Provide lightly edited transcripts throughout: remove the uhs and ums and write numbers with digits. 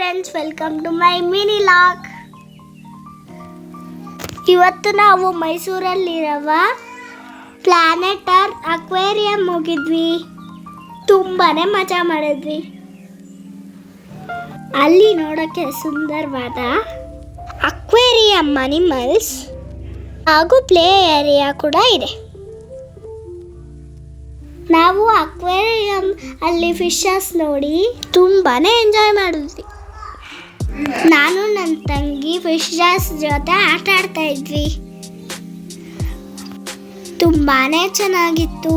Friends, welcome to my mini vlog. ಇವತ್ತು ನಾವು ಮೈಸೂರಲ್ಲಿರುವ planet earth aquarium ಹೋಗಿದ್ವಿ. ತುಂಬಾನೇ ಮಜಾ ಮಾಡಿದ್ವಿ. ಅಲ್ಲಿ ನೋಡೋಕ್ಕೆ ಸುಂದರವಾದ ಅಕ್ವೇರಿಯಂ ಅನಿಮಲ್ಸ್ ಹಾಗೂ ಪ್ಲೇ ಏರಿಯಾ ಕೂಡ ಇದೆ. ನಾವು ಅಕ್ವೇರಿಯಂ ಅಲ್ಲಿ ಫಿಶಸ್ ನೋಡಿ ತುಂಬಾನೇ ಎಂಜಾಯ್ ಮಾಡಿದ್ವಿ. ನಾನು ನನ್ನ ತಂಗಿ ಫಿಶಸ್ ಜೊತೆ ಆಟ ಆಡ್ತಾ ಇದ್ವಿ. ತುಂಬಾನೇ ಚೆನ್ನಾಗಿತ್ತು.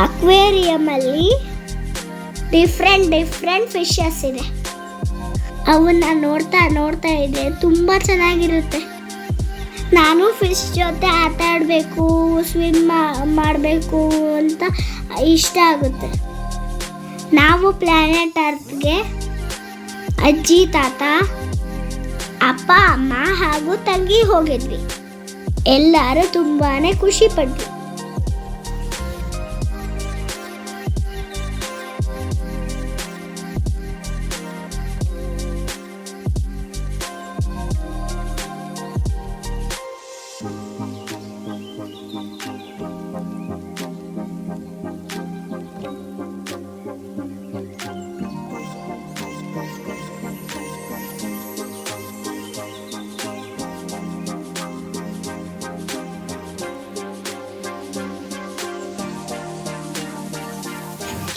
ಅಕ್ವೇರಿಯಂ ಅಲ್ಲಿ ಡಿಫ್ರೆಂಟ್ ಫಿಶಸ್ ಇದೆ. ಅವನ್ನ ನೋಡ್ತಾ ಇದೆ ತುಂಬ ಚೆನ್ನಾಗಿರುತ್ತೆ. ನಾನು ಫಿಶ್ ಜೊತೆ ಆಟ ಆಡಬೇಕು, ಸ್ವಿಮ್ ಮಾಡಬೇಕು ಅಂತ ಇಷ್ಟ ಆಗುತ್ತೆ. ನಾವು ಪ್ಲಾನೆಟ್ ಅರ್ತ್ಗೆ ಅಜ್ಜಿ, ತಾತ, ಅಪ್ಪ, ಅಮ್ಮ ಹಾಗೂ ತಂಗಿ ಹೋಗಿದ್ವಿ. ಎಲ್ಲರೂ ತುಂಬಾನೇ ಖುಷಿ ಪಟ್ವಿ.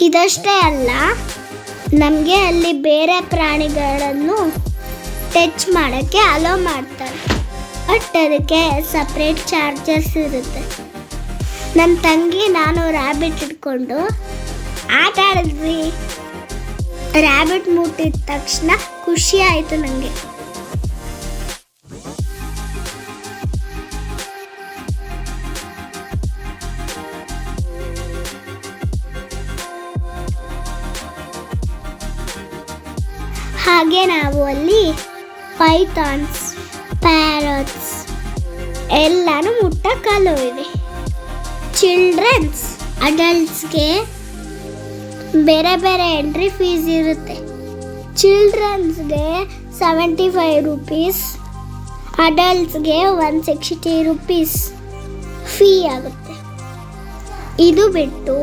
ಇದಷ್ಟೇ ಅಲ್ಲ, ನಮಗೆ ಅಲ್ಲಿ ಬೇರೆ ಪ್ರಾಣಿಗಳನ್ನು ಟಚ್ ಮಾಡೋಕ್ಕೆ ಅಲೋ ಮಾಡ್ತಾರೆ. ಬಟ್ ಅದಕ್ಕೆ ಸಪ್ರೇಟ್ ಚಾರ್ಜಸ್ ಇರುತ್ತೆ. ನನ್ನ ತಂಗಿ ನಾನು ರ್ಯಾಬಿಟ್ ಇಟ್ಕೊಂಡು ಆಟ ಆಡಿದ್ವಿ. ರ್ಯಾಬಿಟ್ ಮುಟ್ಟಿದ ತಕ್ಷಣ ಖುಷಿ ಆಯಿತು ನನಗೆ. ಹಾಗೆ ನಾವು ಅಲ್ಲಿ ಪೈಥಾನ್ಸ್, ಪ್ಯಾರಟ್ಸ್ ಎಲ್ಲಾನು ಮುಟ್ಟಕ್ಕಲ್ಲೋ ಇದೆ. ಚಿಲ್ಡ್ರನ್ಸ್, ಅಡಲ್ಟ್ಸ್ಗೆ ಬೇರೆ ಬೇರೆ ಎಂಟ್ರಿ ಫೀಸ್ ಇರುತ್ತೆ. ಚಿಲ್ಡ್ರನ್ಸ್ಗೆ 75 ರೂಪೀಸ್, ಅಡಲ್ಟ್ಸ್ಗೆ 160 ರೂಪೀಸ್ ಫೀ ಆಗುತ್ತೆ. ಇದು ಬಿಟ್ಟು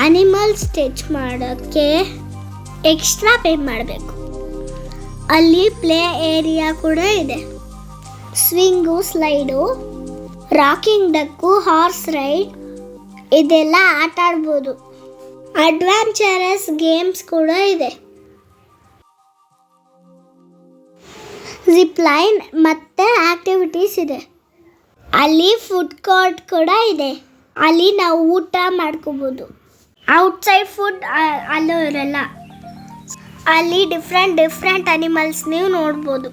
ಅನಿಮಲ್ಸ್ ಟಚ್ ಮಾಡೋಕ್ಕೆ ಎಕ್ಸ್ಟ್ರಾ ಪೇ ಮಾಡಬೇಕು. ಅಲ್ಲಿ ಪ್ಲೇ ಏರಿಯಾ ಕೂಡ ಇದೆ. Swing, slide, rocking duck, horse ride ಇದೆಲ್ಲ ಆಟ ಆಡ್ಬೋದು. ಅಡ್ವೆಂಚರಸ್ ಗೇಮ್ಸ್ ಕೂಡ ಇದೆ. ಜಿಪ್ ಲೈನ್ ಮತ್ತು ಆಕ್ಟಿವಿಟೀಸ್ ಇದೆ. ಅಲ್ಲಿ ಫುಡ್ ಕೋರ್ಟ್ ಕೂಡ ಇದೆ. ಅಲ್ಲಿ ನಾವು ಊಟ ಮಾಡ್ಕೋಬೋದು. ಔಟ್ಸೈಡ್ ಫುಡ್ ಅಲ್ಲೂ ಇರಲ್ಲ. ಅಲ್ಲಿ ಡಿಫ್ರೆಂಟ್ ಅನಿಮಲ್ಸ್ ನೀವು ನೋಡ್ಬೋದು.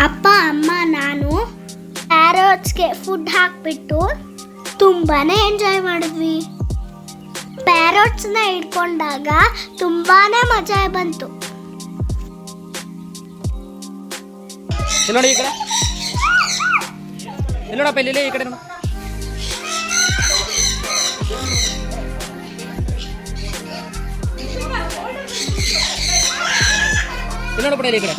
ಅಪ್ಪ, ಅಮ್ಮ, ನಾನು ಪ್ಯಾರೋಟ್ಸ್ಗೆ ಫುಡ್ ಹಾಕ್ಬಿಟ್ಟು ತುಂಬಾನೇ ಎಂಜಾಯ್ ಮಾಡಿದ್ವಿ. ಪ್ಯಾರೋಟ್ಸ್ನ ಇಟ್ಕೊಂಡಾಗ ತುಂಬಾನೇ ಮಜಾ ಬಂತು. ನೋಡಿ ಈ ಕಡೆ, ನೋಡಪ್ಪ, ಇಲ್ಲಿ ಈ ಕಡೆ ನೋಡು. ನೋಡಪ್ಪ, ಈ ಕಡೆ.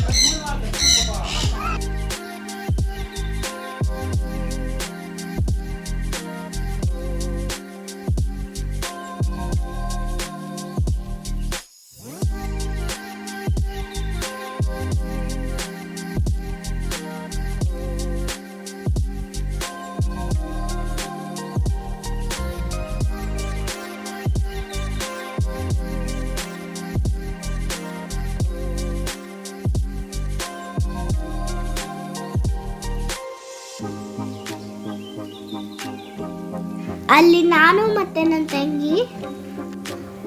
ಅಲ್ಲಿ ನಾನು ಮತ್ತೆ ನನ್ನ ತಂಗಿ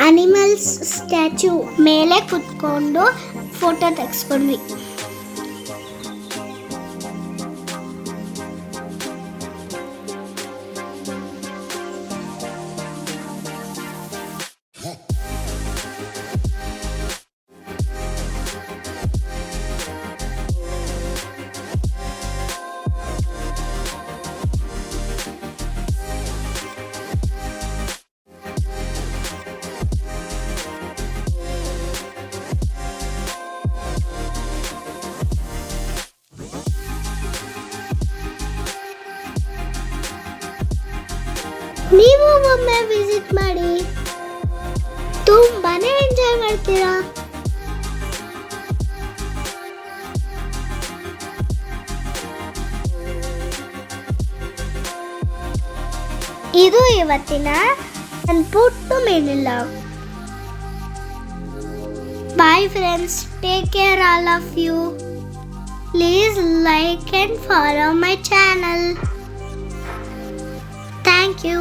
ಅನಿಮಲ್ಸ್ ಸ್ಟ್ಯಾಚ್ಯೂ ಮೇಲೆ ಕುತ್ಕೊಂಡು ಫೋಟೋ ತೆಗೆಸ್ಕೊಂಡ್ವಿ. ನೀವು ಒಮ್ಮೆ ವಿಸಿಟ್ ಮಾಡಿ, ತುಂಬಾನೇ ಎಂಜಾಯ್ ಮಾಡ್ತೀರಾ. ಇದು ಇವತ್ತಿನ ನನ್ನ ಪುಟ್ಟ ಮೇಲಿಲ್ಲ. Bye friends, take care all of you. Please like and follow my channel. Thank you.